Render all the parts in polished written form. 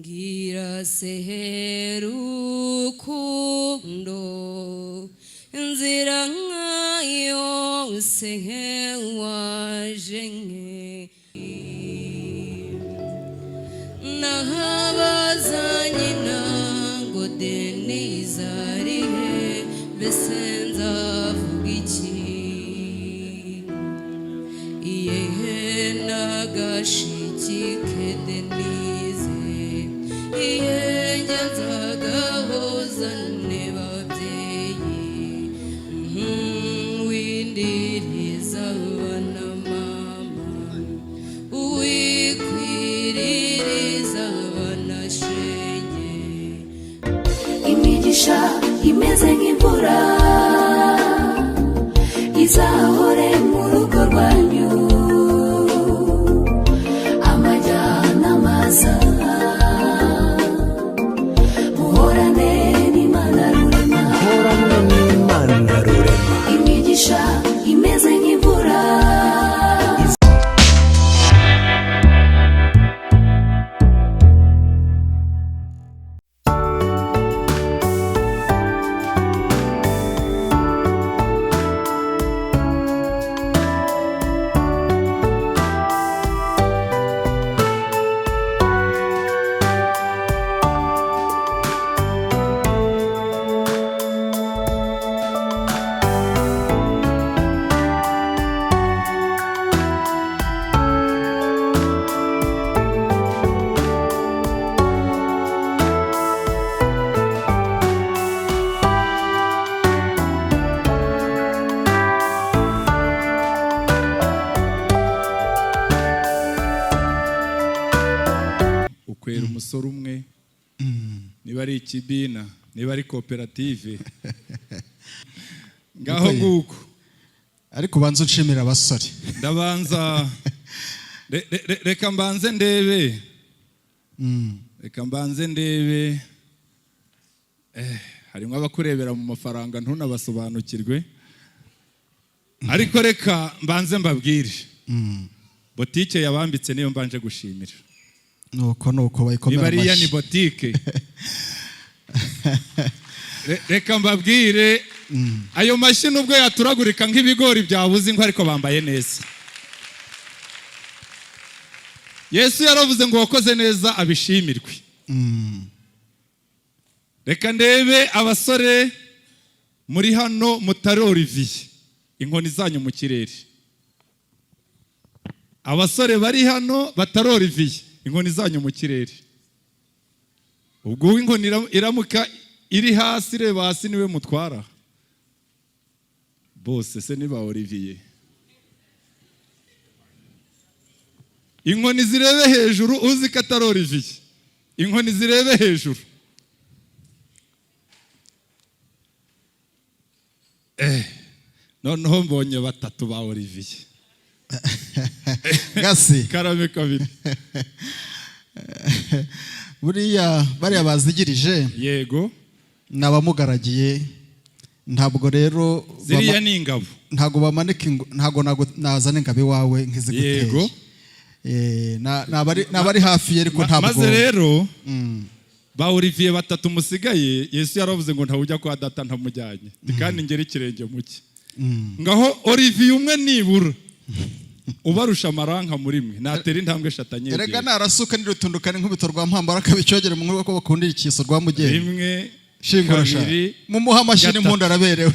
Ngiraseherukundo nzira nkayo sehewajenge nahabaza nyina ngo denizarihe besenza vuga iki iyehe nagashiki denize iye ngenzagahoza ne babyeyi windiriza abana mama wikwiririza abana shenge imigisha imeze nk'imvura izahore mu rugo rwanyu amajyana amaza muhorane n'Imana rurema imigisha imeze nk'imvura ukwera umusoro umwe niba ari ikibina niba ari koperative ngaho nguko ariko banza ucimira abasore ndabanza reka mbanze ndebe harimo abakurebera mu mafaranga ntunabasobanukirwe ariko reka mbanze mbabwire botike yabambitse niyo mbanje gushimira nuko bayikomera amashyi niba ni botike reka mbabwire ayo mashyi nubwo yaturagurika nk'ibigori byabuze inko ariko bambaye neza. Yesu yaravuze ngo wakoze neza abishimirwe. Reka ndebe abasore muri hano mutari Olivier inkoni zanyu mu kirere. Abasore bari hano batari Olivier inkoni zanyu mu kirere. Ubwo inkoni iramuka iri hasi reba hasi niwe mutwara. Bose se niba Olivier. Inkoni zirebe hejuru uzi ko atari Olivier. Inkoni zirebe hejuru. Noneho mbonye batatu ba Olivier. Gasi Karame kabiri. Buriya bariya bazigirije Yego nabamugaragiye ntabwo rero ziriya ni ingabo ntago bamanika ntago nazana ingabe wawe nkiziguteye. Yego nabari hafi ye ariko ntabwo maze rero ba Olivier batatu musigaye Yesu yaravuze ngo ntawujya kwa data ntamujyanye kandi ngere ikirenge muke. Ngaho Olivier umwe nibura ubarusha amaranka muri mwe natera intambwe shatanye. Erega narasuka ndirutundukane nk'ubitorwa mpamba rakabicogere mu nkuru ko bakundira ikiso rwa mugere. Rimwe shingurasha mu muhamashini impundu araberewe.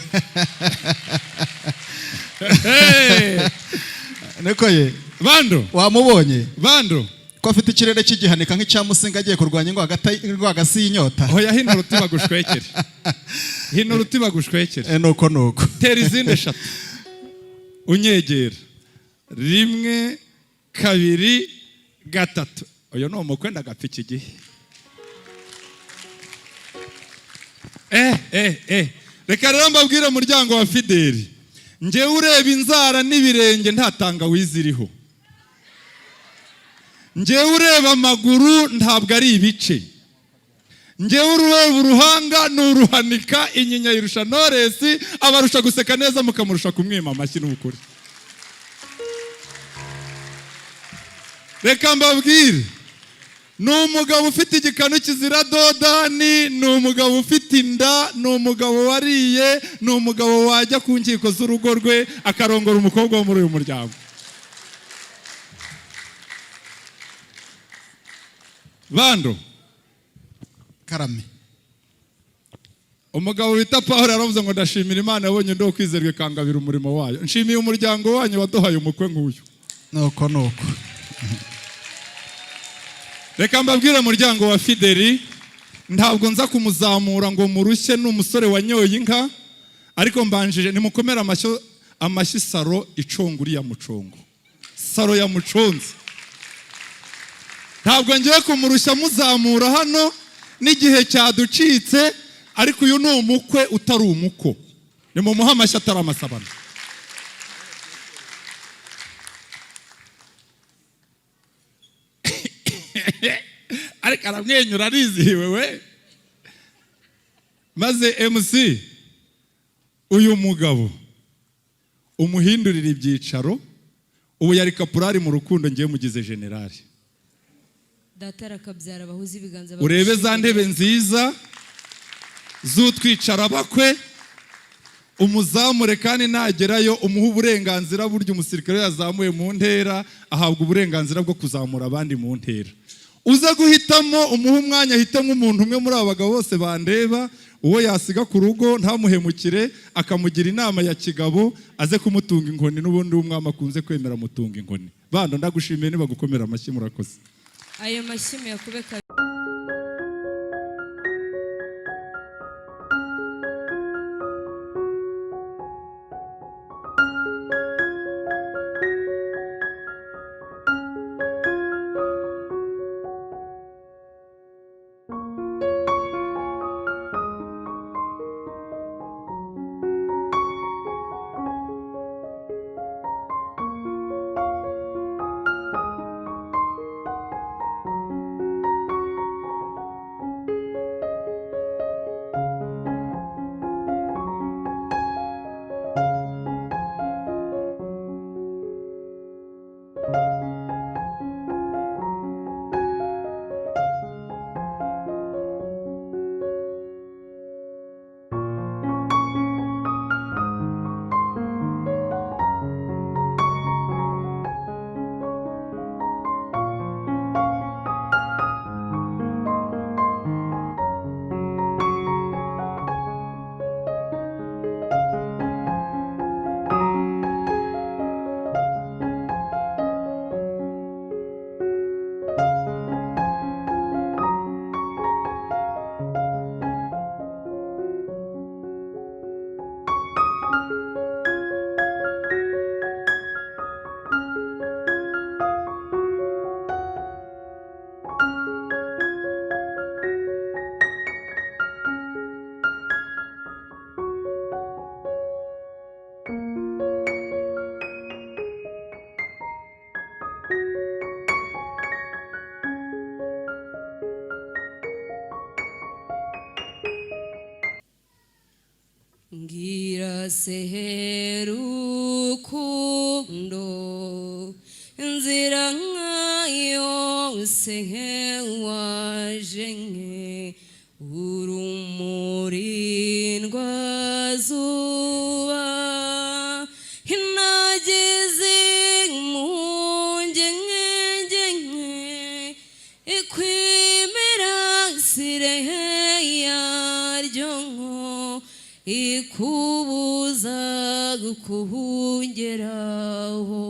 Neko ye Bando wamubonye Bando ko afite ikirere cy'igihanika nk'icyamusinga agiye kurwanya ingwagasi y'inyota. Hoya hino rutima gushwekere. Hino rutima gushwekere. Nuko tera izindi eshatu unyegera. Rimwe kabiri gatatu. Oyo no mukwenda gapfiki gihe. Reka rero mbabwire umuryango wa Fideli. Nje ureba inzara n'ibirenge ntatanga wiziriho. Nje ureba amaguru ntabwo ari ibice. Nje ureba uruhanga n'uruhanika inyinya yirusha Noresi abarusha guseka neza mukamurusha kumwima amashyi n'ubukuri. Reka mbabwire ni umugabo ufite igikanu kizira dodani, ni umugabo ufite inda, ni umugabo wariye, ni umugabo wajya ku nkiko z'urugo rwe akarongora umukobwa wo muri uyu muryango. Bando karame. Umugabo bita Pawulo yaravuze ngo ndashimira Imana yabonye ndo kwizerwa ikangabira umurimo wayo. Nshimiye umuryango wanyu waduhaye umukwe nk'uyu. Nuko. Reka mbabwire umuryango wa Fideli, ntabwo nza kumuzamura ngo murushye n'umusore wanyoye inka, ariko mbanjije nimukomera amashyi Saro iconguri ya mucongo. Saro ya muconzi. Ntabwo ngiye kumurushya muzamura hano n'igihe cyaducitse, ariko uyu ni umukwe utari umuko. Ni mu muhamashyi atari amasabano. Ariko aramwenyura arizihiwe we. Maze MC uyu mugabo umuhindurira ibyicaro, ubu yari kapurari mu rukundo, ngiye mugize generali. Data arakabyara abahuza ibiganza. Urebe za ntebe nziza z'utwicara bakwe, umuzamure kandi nagerayo umuha uburenganzira. Burya umusirikare yazamuye mu ntera ahabwa uburenganzira bwo kuzamura abandi mu ntera. Uza guhitamo umuha umwanya, ahitamo umuntu umwe muri aba bagabo bose bandeba, uwo yasiga ku rugo ntamuhemukire, akamugira inama ya kigabo, aze kumutunga inkoni, n'ubundi w'umwami akunze kwemera mutunga inkoni. Bando ndagushimiye, niba gukomera amashyi murakoze. Ayo mashyi yakubeka. Ngira seherukundo nzira nkayo sehewajenye urumurindwa zuba hinagize mungengengenye ikwimera sirehe yaryo ikubuza gukuhungeraho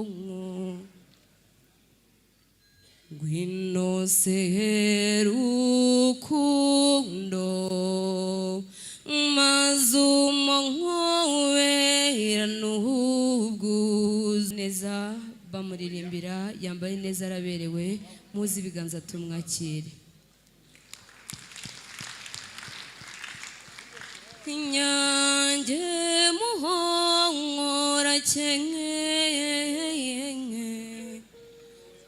ngwino seherukundo mazumo nkowera n'ubwuzu neza bamuririmbira yambaye neza araberewe muzi ibiganza tumwakire Nyange muhongora cenge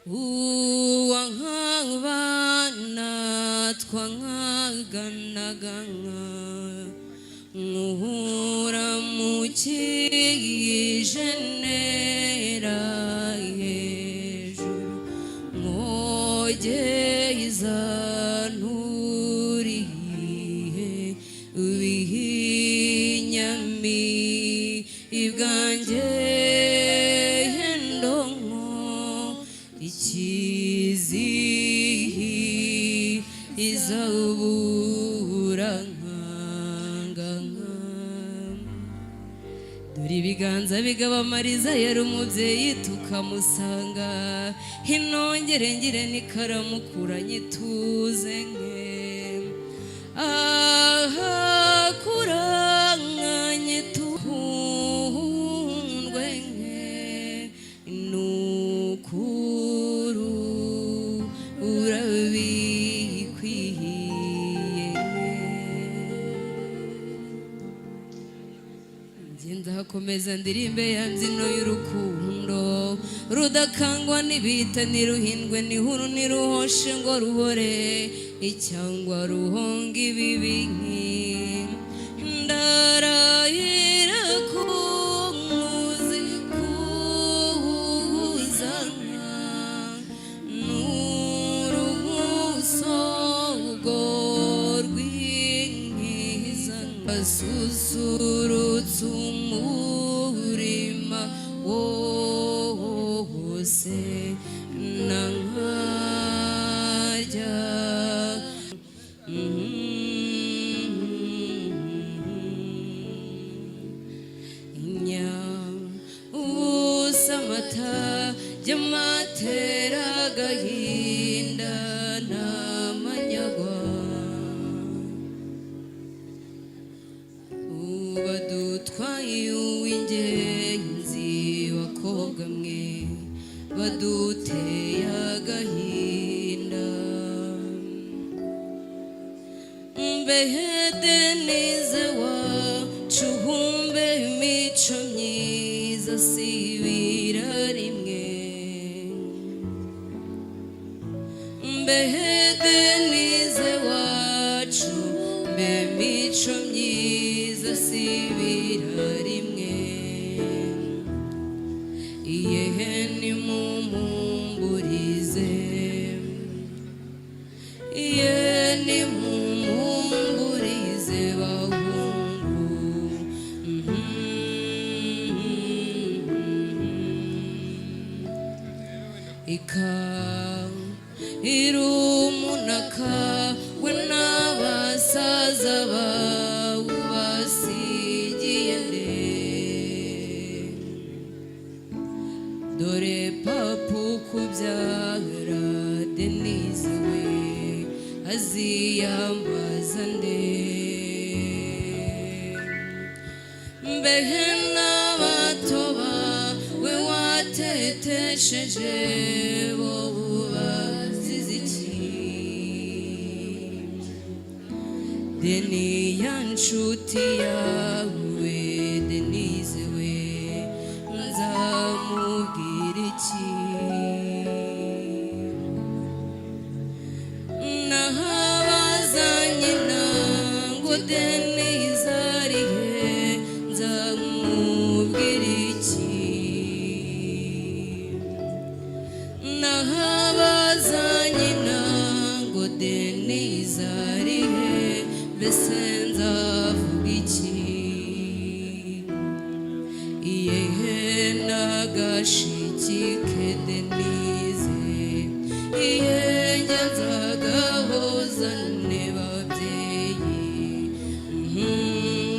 uwa nkabana twankaganaganga nkura mukijenera hejuru nogeza nturihe ubihinyami ibwanjye ndonko ikizihi izaburankanga dore ibiganza bigabamariza yari umubyeyi tukamusanga hinongere ngire n'ikaramu nyituze nke aha kuranganye tuhundwe nke nukuru urabikwiye nzakomeza ndirimbe ya mbyino y'urukundo rudakangwa n'ibita niruhindwe n'ihuru niruhoshe ngo ruhore icyangwa ruhonga ibibinki ndarahira kunkuzi kuzana n'urusogo rw'inkizana susurutsa umurima wose nankarya ubusamata by'amatera agahinda n'amanyagwa badutwaye uw'ingenzi bakobwa mwe baduteye agahinda mbehe denize wacu humbe imico myiza sibira rimwe mbehe denize wacu mbe imico myiza sibira rimwe iyehe nimumumburize iye nimumumburize bahungu ika irumunaka we n'abasaza bawe basigiye nde dore papu kubyara Denise we aziyambaza nde mbehe n'abato bawe watetesheje bo bazize iki deni ya nshuti yawe Denise we nzamubwira iki nahabazanye nango Denise arihe nzamubwira iki nahabazanye nango Denise arihe mbese nzavuga iki iyehe n'agashiki Denise iye ngenzagahozane babyeyi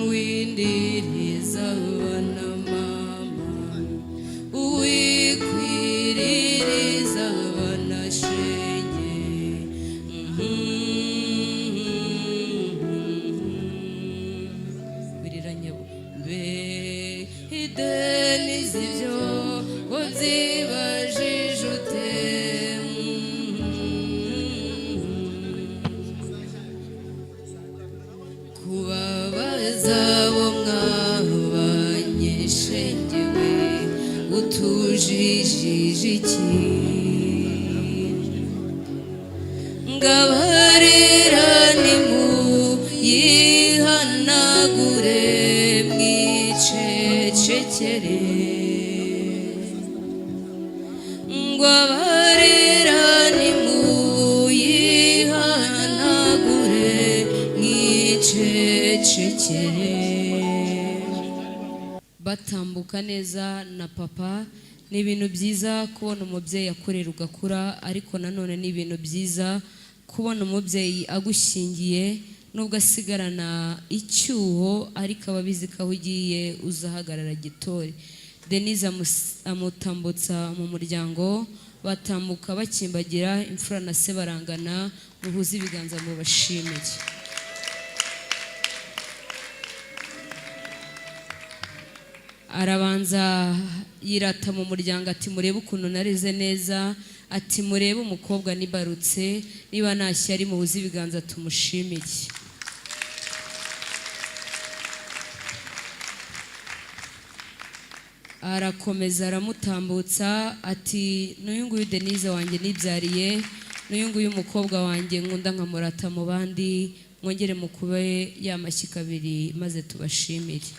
windiriza abana mama uwikwiririza abana shenge wiriranye mbe Denise ibyo wabyibajije ute kubabaza abo mwabanye shenge we utujijije iki ngabarira nimuyihanagure mwicecekere ngo abarira nimu icecekere. Batambuka neza na papa. Ni ibintu byiza kubona umubyeyi akorera ugakura, ariko nanone ni ibintu byiza kubona umubyeyi agushyingiye nubwo asigarana icyuho, ariko aba abizi ko aho ugiye uzahagarara gitore. Denise amutambutsa mu muryango, batambuka bakimbagira, imfura na se barangana, muhuze ibiganza mu bashimire. Arabanza yirata mu muryango ati murebe ukuntu nareze neza, ati murebe umukobwa nibarutse, niba ntashye ari muhuze ibiganza tumushimire. Arakomeza aramutambutsa ati n'uyu nguyu Denise wanjye nibyariye, n'uyu nguyu umukobwa wanjye nkunda nkamurata mu bandi, mwongere mukube y'amashyi kabiri maze tubashimire.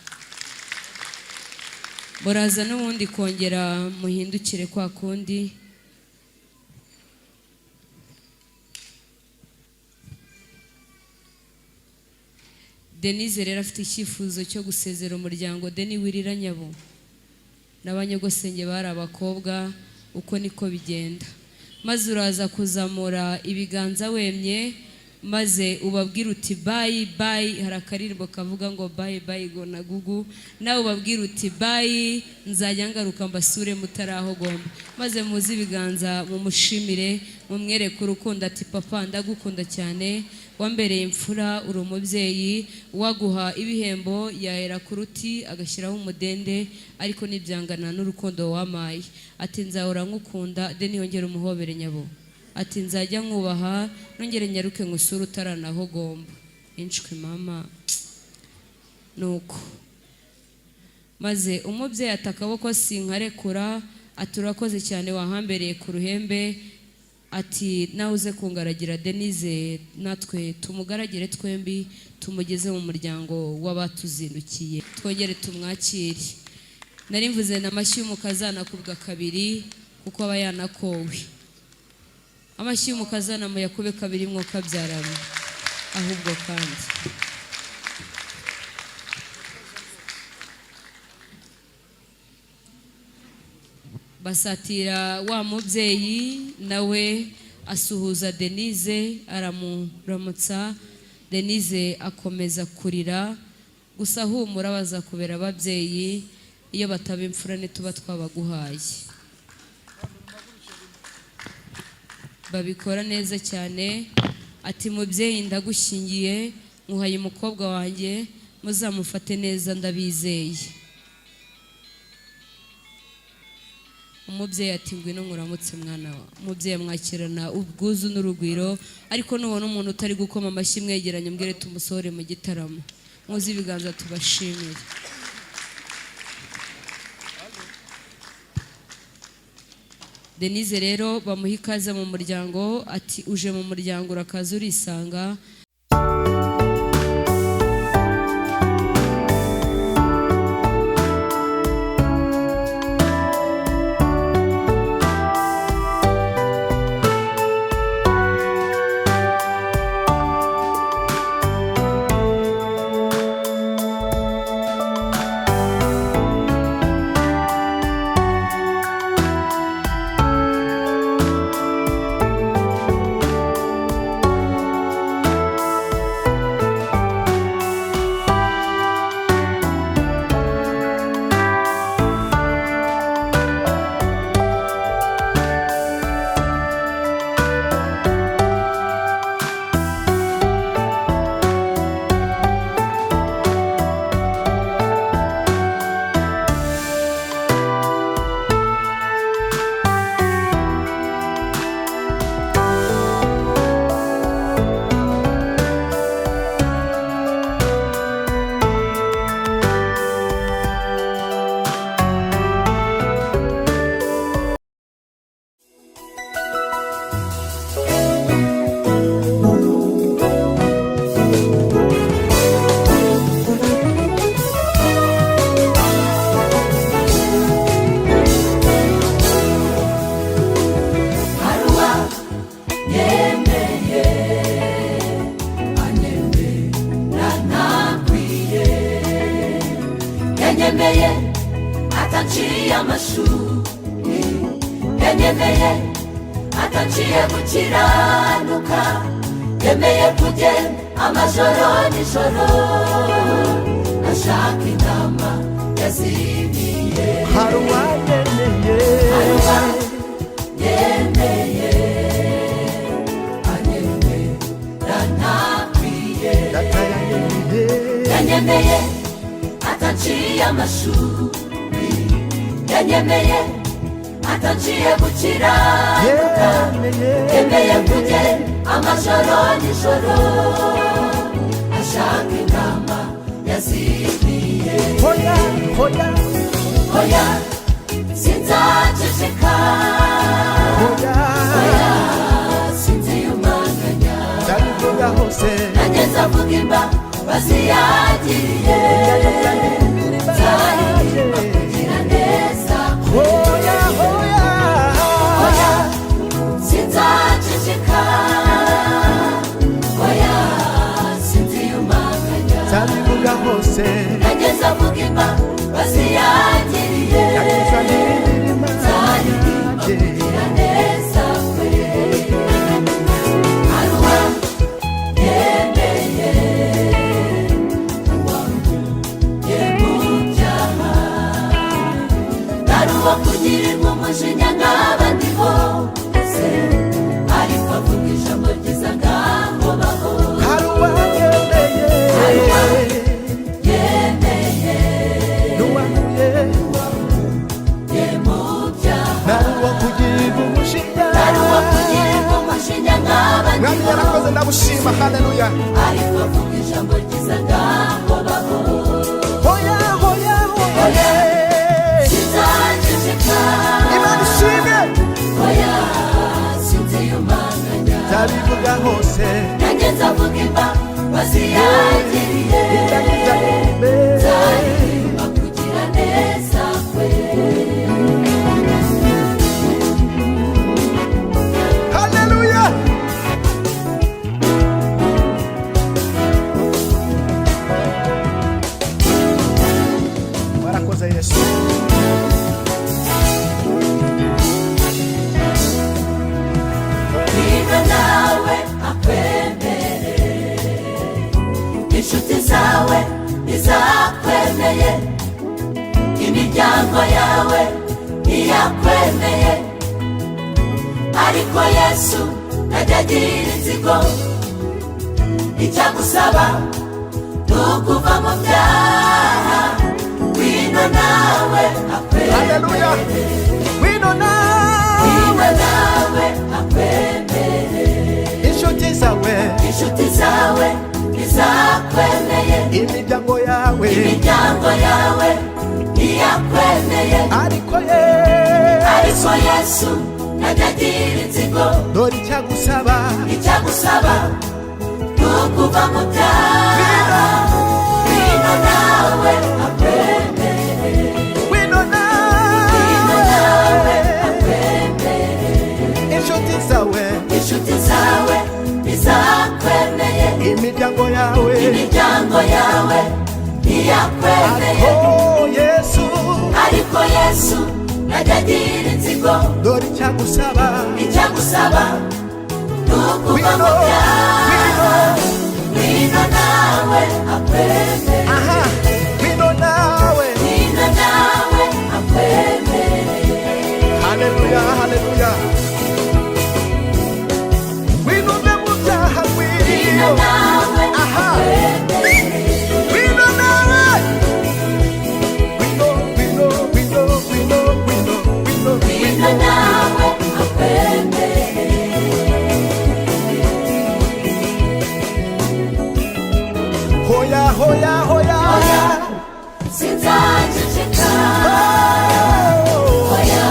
Muraza n'ubundi kongera muhindukire kwa kundi. Denise rero afite icyifuzo cyo gusezera umuryango. Deni wirira nyabo n'abanyogosenge bari abakobwa, uko niko bigenda. Maze uraza kuzamura ibiganza wemye, maze ubabwira uti bye bye. Hari akaririmbo kavuga ngo bye bye go na gugu, nawe ubabwira uti bye, nzajya ngaruka mbasure mutarahogomba. Maze muzi ibiganza mumushimire, mumwereke urukundo ati papa ndagukunda cyane, wambereye imfura, uri umubyeyi, waguha ibihembo yahera ku ruti agashyiraho umudende, ariko nibyangana n'urukundo wamaye. Ati nzahora nkukunda. Deni yongera umuhobere nyabo, ati nzajya nkubaha, nongere nyaruke ngusura utaranahogomba. Inshwi mama. Nuko maze umubyeyi ati akaboko sinkarekura, ati urakoze cyane wahambereye ku ruhembe, ati nawe uze kungaragira Denise, natwe tumugaragire twembi, tumugeze mu muryango w'abatuzindukiye, twongere tumwakire. Nari mvuze n'amashyi y'umukazana kubwa kabiri kuko aba yanakowe. Amashyi y'umukazana muyakube kabiri mwoka byaramo ahubwo kandi. Basatira wa mubyeyi, nawe asuhuza Denise, aramuramutsa. Denise akomeza kurira, gusa humura baza kubera ababyeyi, iyo bataba imfura ntituba twabaguhaye. Babikora neza cyane. Ati mubyeyi ndagushyingiye, nkuhaye umukobwa wanjye, muzamufate neza ndabizeye. Umubyeyi ati ngwino nkuramutse mwana wa. Umubyeyi amwakirana ubwuzu n'urugwiro, ariko nubona umuntu utari gukoma amashyi mwegeranye mbwire tumusohore mu gitaramo. Muzi ibiganza tubashimire. Denise rero bamuha ikaze mu muryango, ati uje mu muryango urakaza urisanga. ataciye amashuri yanyemeye ataciye gukiranuka yemeye kugenda amajoro nijoro ashaka intama yazimiye hari uwanyemeye yemeye anyemeranakwiriye data yanyemeye ataciye amashuri yanyemeye ataciye gukiranuka yemeye kugenda amajoro nijoro ashaka intama yazimiye hoya hoya hoya sinzaceceka hoya hoya sinziyumanganya ndabivuga hose nanjye nzavuga imbabazi yagiriye nzaririmba kugira neza hoya hoya hoya sinzaceceka hoya sinziyumanganya ndabivuga hose nanjye nzavuga imbabazi yagiriye yakiza n'imirima nzaririmba kugira neza kwe aruwa yemeye uwanguye mu byaha aruwa kugirirwa umujinya nk'abandi bose ariko avuga ijambo ryiza ngaho baho hari uwanyemeye yemeye n'uwanguye ye mu byaha nari uwakugirirwa umushinya aruwa kugirirwa umujinya nk'abandi mwami yarakoze ndagushima haleluya ariko avuga ijambo ryiza ngaho baho hoya hoya hoya sinzaceceka imana ishimwe hoya sinziyumanganya ndabivuga hose nanjye nzavuga imbabazi yagiriye yakiza n'imirima nzaririmba kugira neza kwe haleluya warakoze yesu niba nawe akwemere inshuti zawe ntizakwemeye imiryango yawe ntiyakwemeye ariko yesu najya agira inzigo icyagusaba ni ukuva mu byaha wino nawe haleluya akwemere wino nawe wino nawe akwemere inshuti zawe inshuti zawe ntizakwemeye imiryango yawe imiryango yawe ntiyakwemeye ariko ariko yesu najya agira inzigo dore icyagusaba icyagusaba ni ukuva mu byaha wino nawe akwemere wino wino nawe nawe akwemere inshuti zawe inshuti zawe ntizakwemeye imiryango yawe imiryango yawe ntiyakwemeye ariko yesu ariko yesu najya agira inzigo dore icyagusaba icyagusaba ni ukuva mu byaha wino nawe akwemere aha wino nawe wino nawe akwemere haleluya haleluya wino ne mu byaha wino wino nawe aha akwemere wino nawe wino wino wino wino wino wino wino nawe akwemere hoya hoya hoya hoya sinzaceceka hoya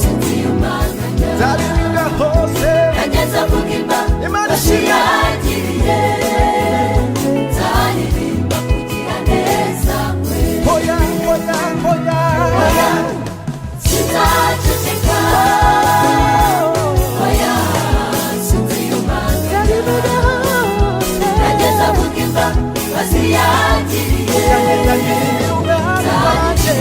sinziyumanganya zabivuga hose nanjye nzavuga imbabazi yagiriye nzaririmba kugira neza kwe hoya hoya hoya hoya sinzaceceka hoya sinziyumanganya nanjye nzavuga imbabazi yagiriye yagiye umwana wanjye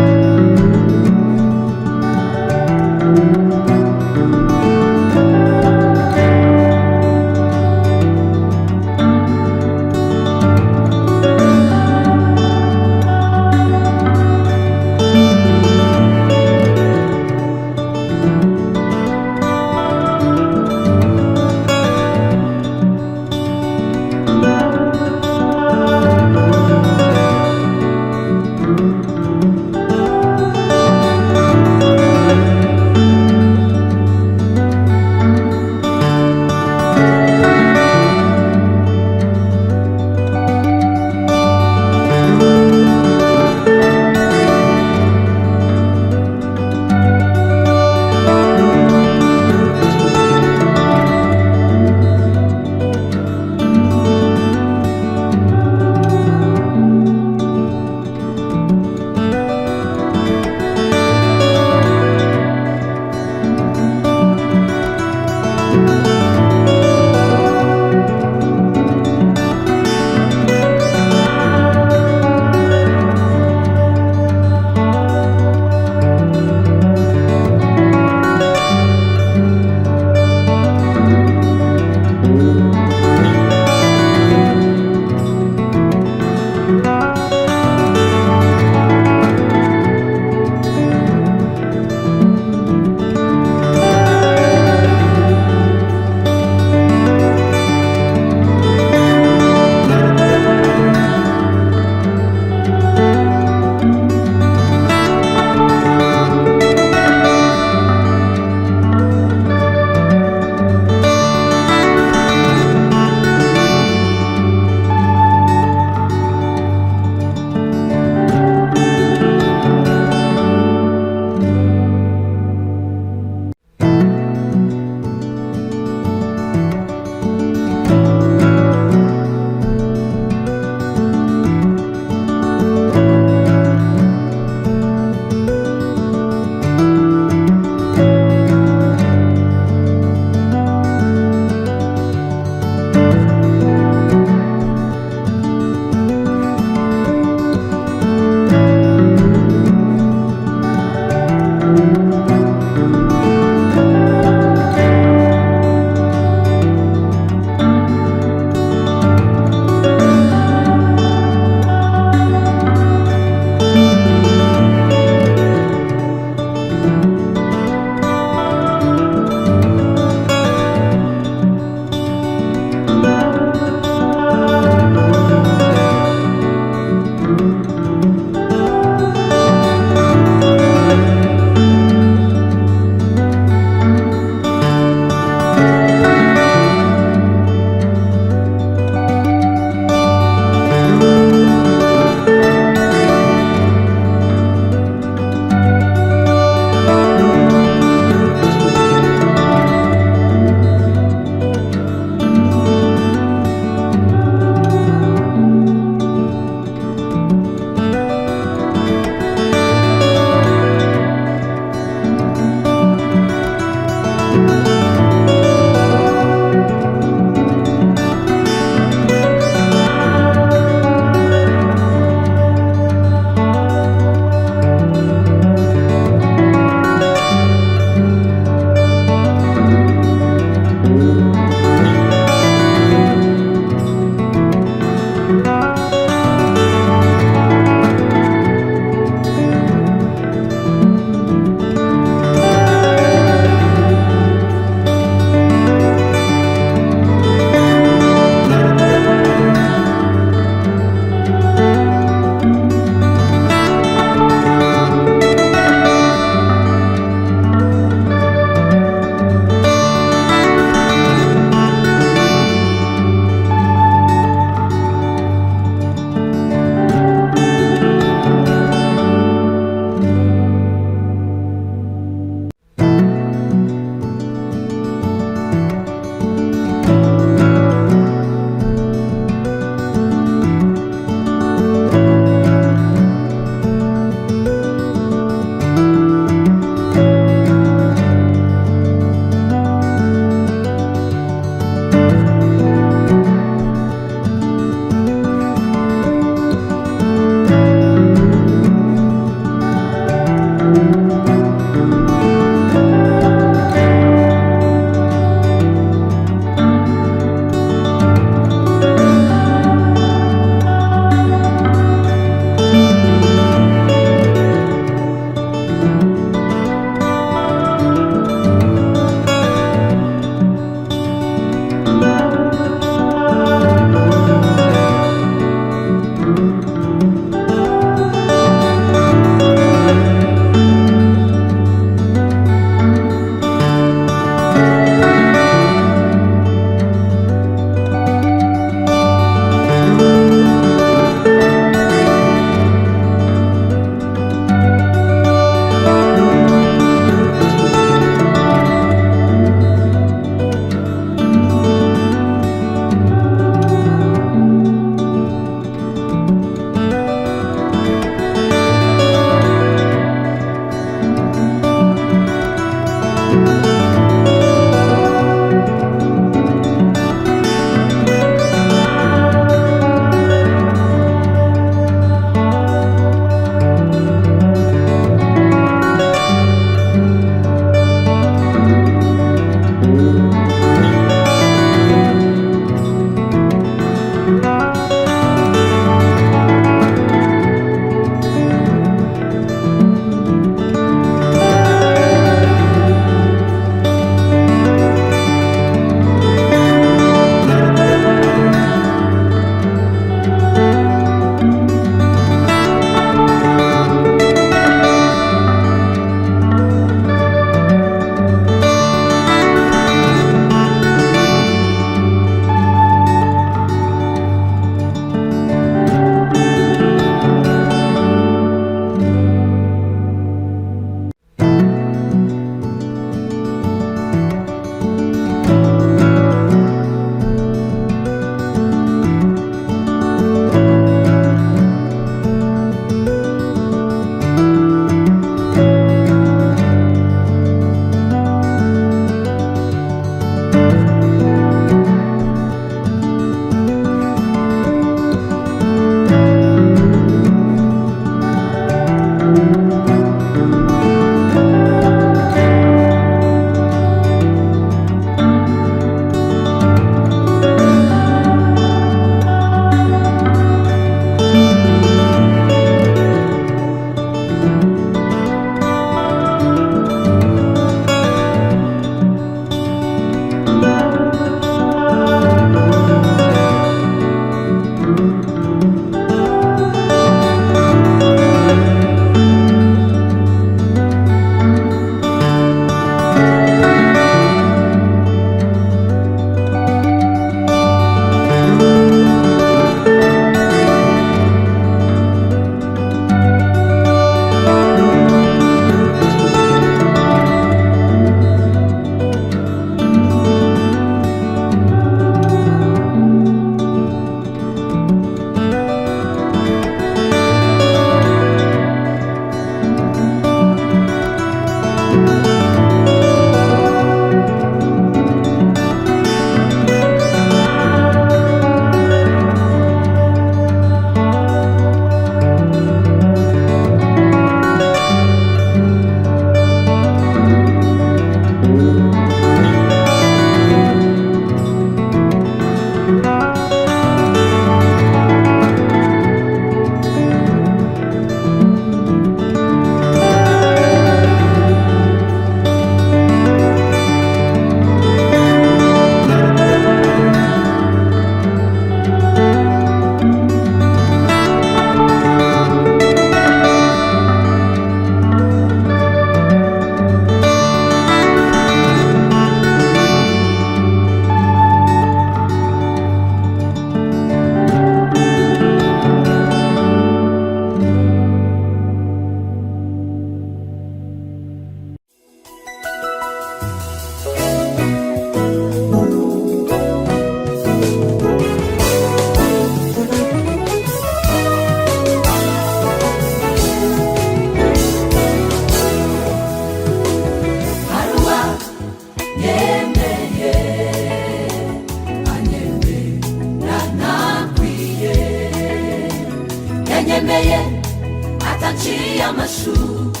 amashuri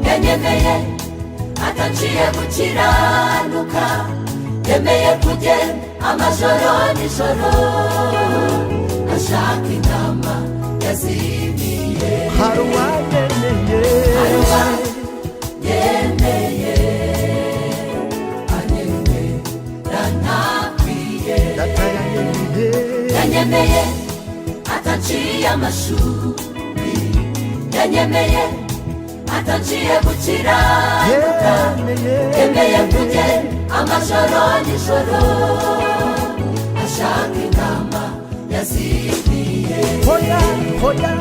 yanyemeye ataciye gukiranuka yemeye kugenda amajoro nijoro ashaka intama yazimiye hari uwanyemeye yemeye anyemera ntakwiye data yanyemeye ataciye amashuri yanyemeye ataciye gukiranuka yemeye kugenda amajoro nijoro ashaka intama yazimiye hoya hoya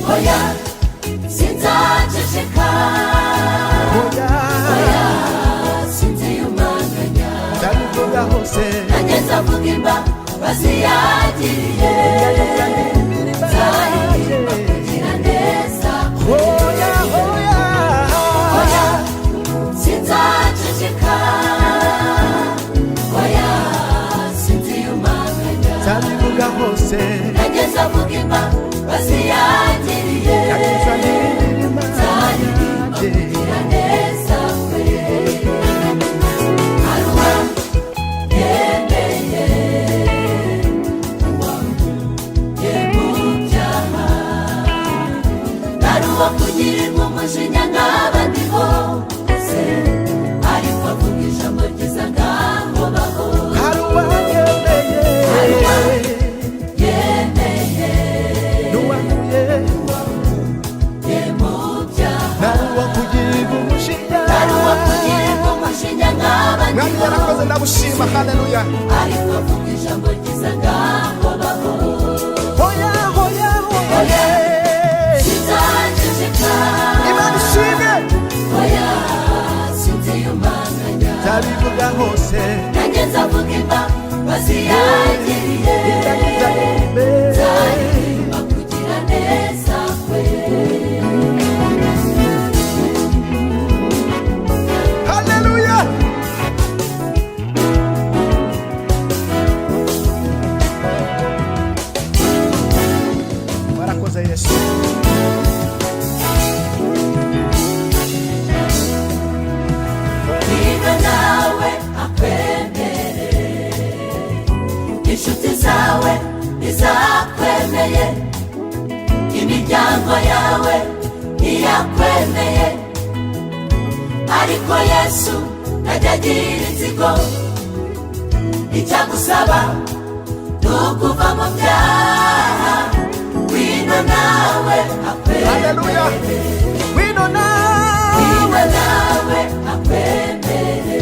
hoya sinzaceceka hoya hoya sinziyumanganya ndabivuga hose nageze avuga imbabazi yagiriye nzaririmba kugira neza hoya hoya hoya sinzaceceka hoya sinziyumanganya ndabivuga hose nageze avuga imbabazi yagiriye yagize n'imirima nzaririmba kugira neza kwe aruwa yemeye uwanguye mu byaha naruwa kugirirwa umujinya nk'abandi bose ariko avuga ijambo ryiza ngaho baho hari uwanyemeye yemeye n'uwanguye ye mu byaha nawe uwakugirirwa umushinya naruwa kugirirwa umujinya nk'abandi mwami yarakoze ndabushima haleluya ariko avuga ijambo ryiza ngaho baho hoya hoya hoya sinzaceceka imana ishimwe hoya sinziyumanganya ndabivuga hose nanjye nzavuga imbabazi yagiriye ndagize n'imirima nzaririmba kugira neza kwe haleluya warakoze yesu niba nawe akwemere inshuti zawe ntizakwemeye imiryango yawe ntiyakwemeye ariko yesu najya agira inzigo icyagusaba ni ukuva mu byaha wino nawe haleluya akwemere wino nawe wino nawe akwemere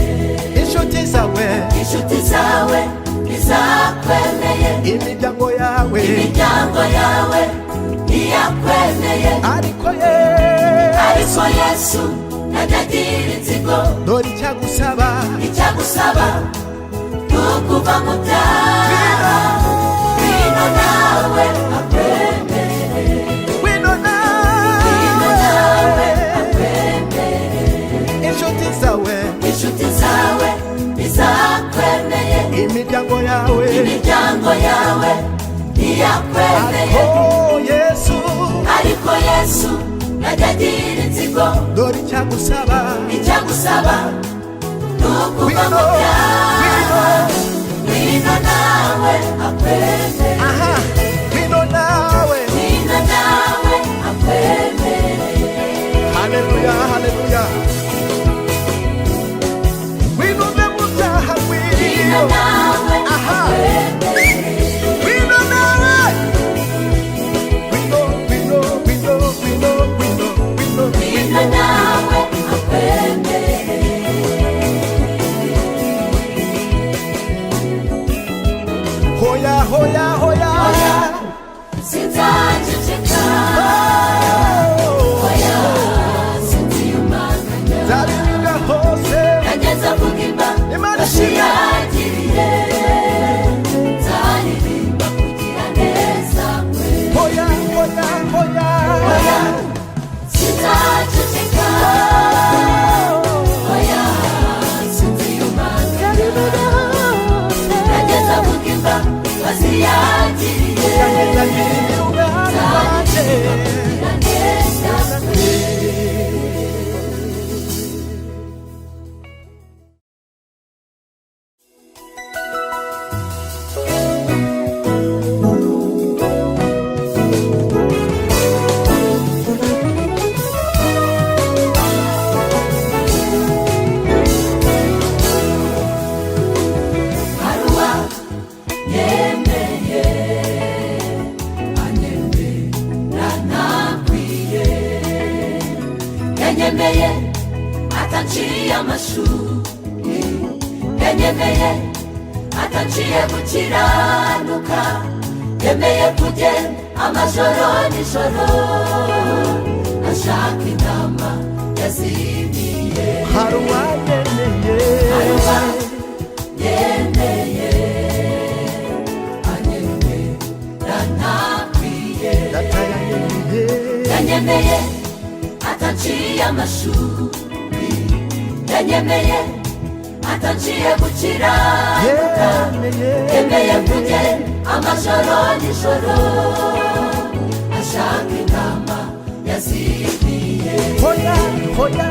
inshuti zawe inshuti zawe ntizakwemeye imiryango yawe imiryango yawe ntiyakwemeye ariko ariko yesu najya agira inzigo dore icyagusaba icyagusaba ni ukuva mu byaha wino nawe akwemere wino wino nawe nawe akwemere inshuti zawe inshuti zawe ntizakwemeye imiryango yawe imiryango yawe ntiyakwemeye oh yesu ariko yesu najya agira inzigo dore icyagusaba icyagusaba ni ukuva mu byaha wino nawe akwemere aha wino nawe wino nawe akwemere haleluya haleluya wino uve mu byaha wino wino nawe aha akwemere wino nawe wino wino wino wino wino wino wino nawe akwemere hoya hoya hoya hoya sinzaceceka hoya sinziyumanganya ndabivuga hose nageze avuga Imana imbabazi ishimwe. yagiriye nzaririmba kugira neza kwe hoya hoya hoya hoya sinzaceceka hoya sinziyumanganya nageze avuga imbabazi yagiriye yageza nyiri ubwami bwanjye amashuri yanyemeye atanciye gukiranuka yemeye kugenda amajoro nijoro ashaka intama yazimiye hari uwanyemeye yemeye anyemera ntakwiye data yanyemeye yanyemeye atanciye amashuri yanyemeye atanciye gukiranuka yemeye kugenda amajoro nijoro ashaka intama yazimiye hoya hoya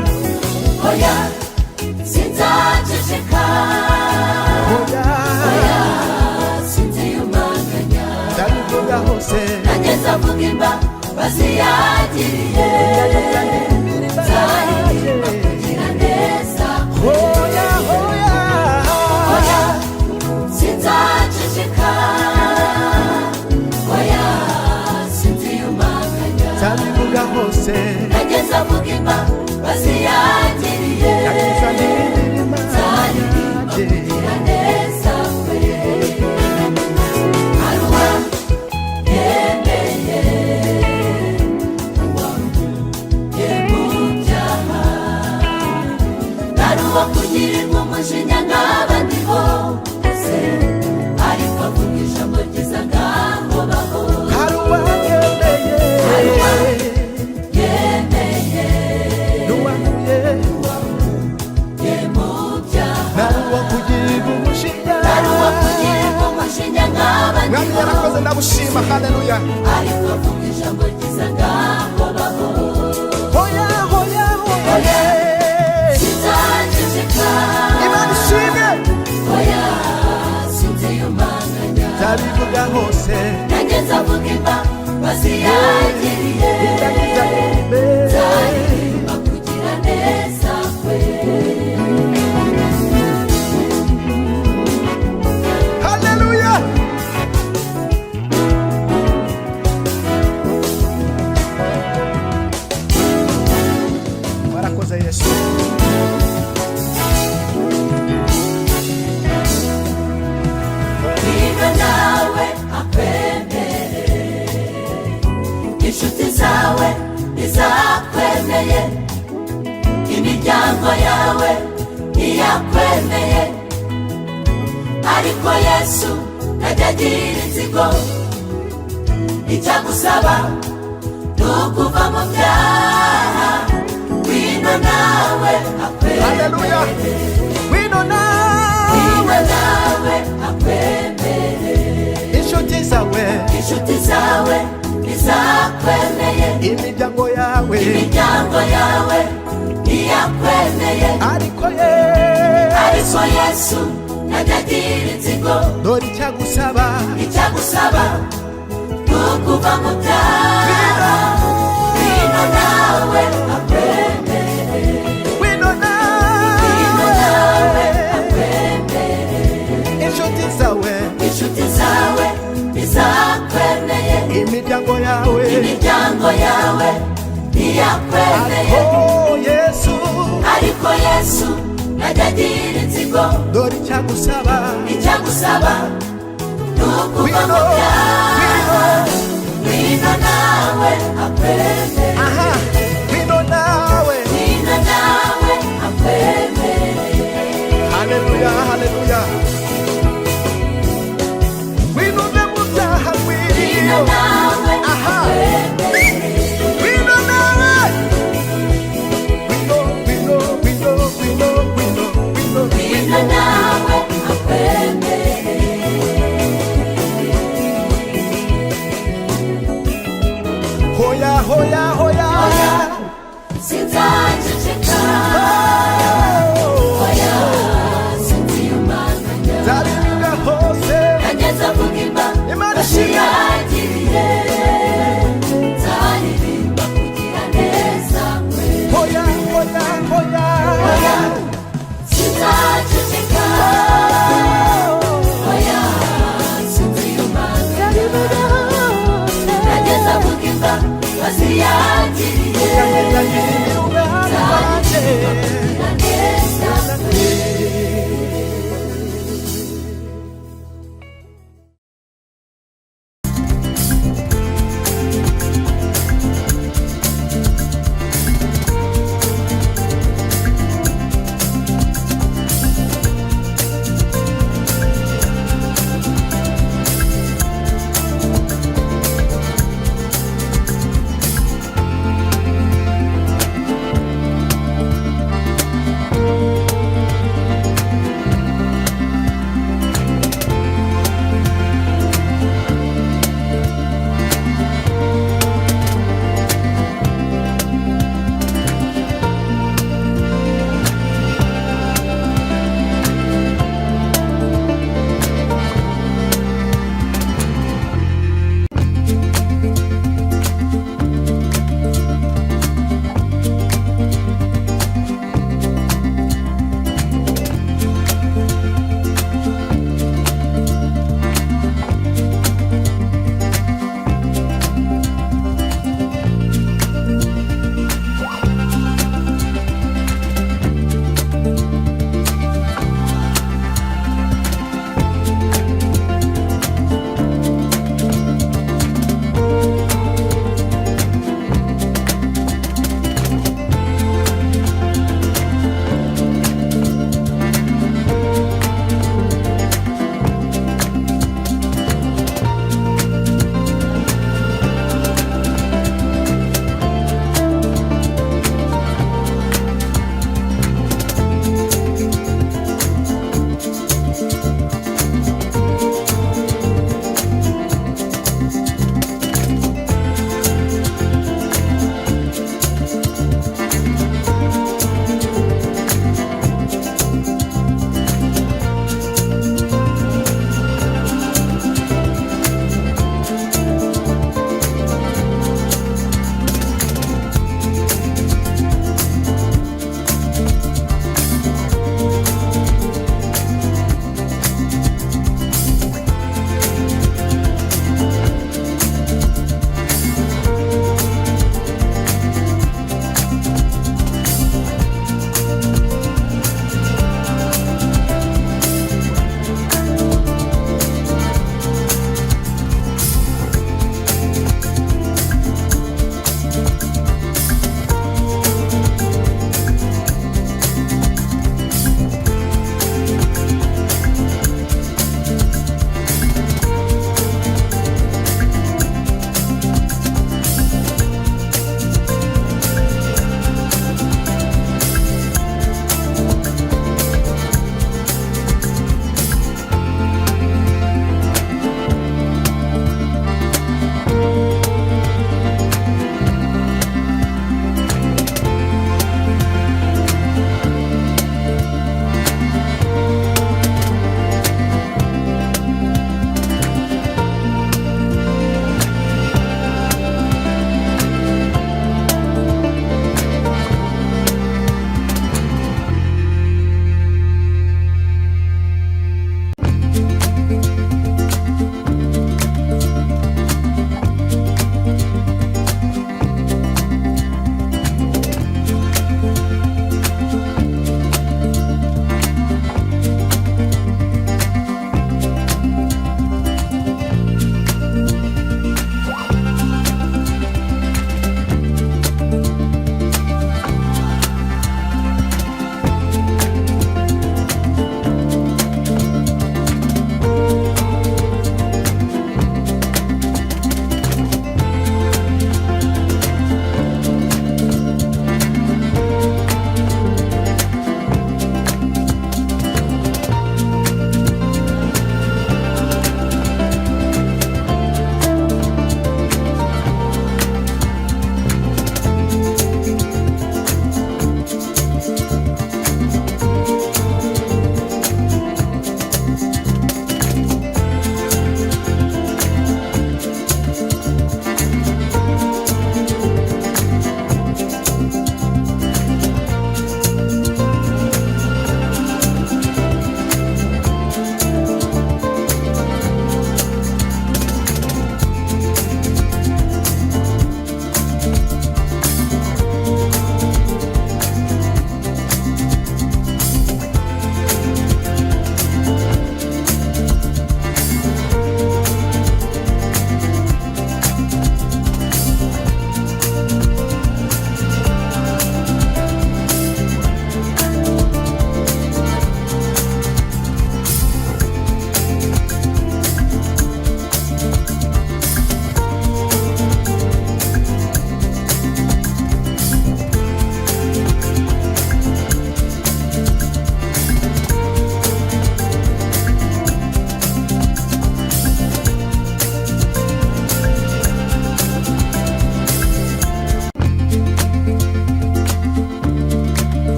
hoya sinzaceceka hoya hoya sinziyumanganya ndabivuga hose nageze avuga imbabazi yagiriye nzaririmba kugira neza hoya hoya hoya sinzaceceka hoya sinziyumanganya ndabivuga hose nageze avuga imbabazi yagiriye yagize imirima nzaririmba kugira neza kwe aruwa yemeye uwamuye mu byaha naruwa kugirirwa umujinya nk'abandi bose ariko avuga ijambo ryiza ngaho baho hari uwanyemeye yemeye n'uwamuye ye mu byaha nari uwakugirira umushinya naruwa kugirirwa umujinya nk'abandi mwami yarakoze ndagushima haleluya ariko avuga ijambo ryiza ngaho baho hoya hoya hoya sinzaceceka imana ishimwe hoya sinziyumanganya ndabivuga hose nageze avuga imbabazi yagiriye ndagize imirima nzaririmba kugira neza kwe haleluya warakoze yesu niba nawe akwemere inshuti zawe ntizakwemeye imiryango yawe ntiyakwemeye ariko yesu najya agira inzigo icyagusaba ni ukuva mu byaha wino nawe haleluya akwemere wino wino nawe nawe akwemere inshuti zawe inshuti zawe ntizakwemeye imiryango yawe imiryango yawe ntiyakwemeye ariko ariko yesu najya agira inzigo dore icyagusaba icyagusaba ni ukuva mu byaha wino nawe akwemere wino wino nawe nawe akwemere inshuti zawe inshuti zawe ntizakwemeye imiryango yawe imiryango yawe ntiyakwemeye ariko yesu ariko yesu najya agira inzigo dore icyagusaba icyagusaba ni ukuva mu byaha wino nawe akwemere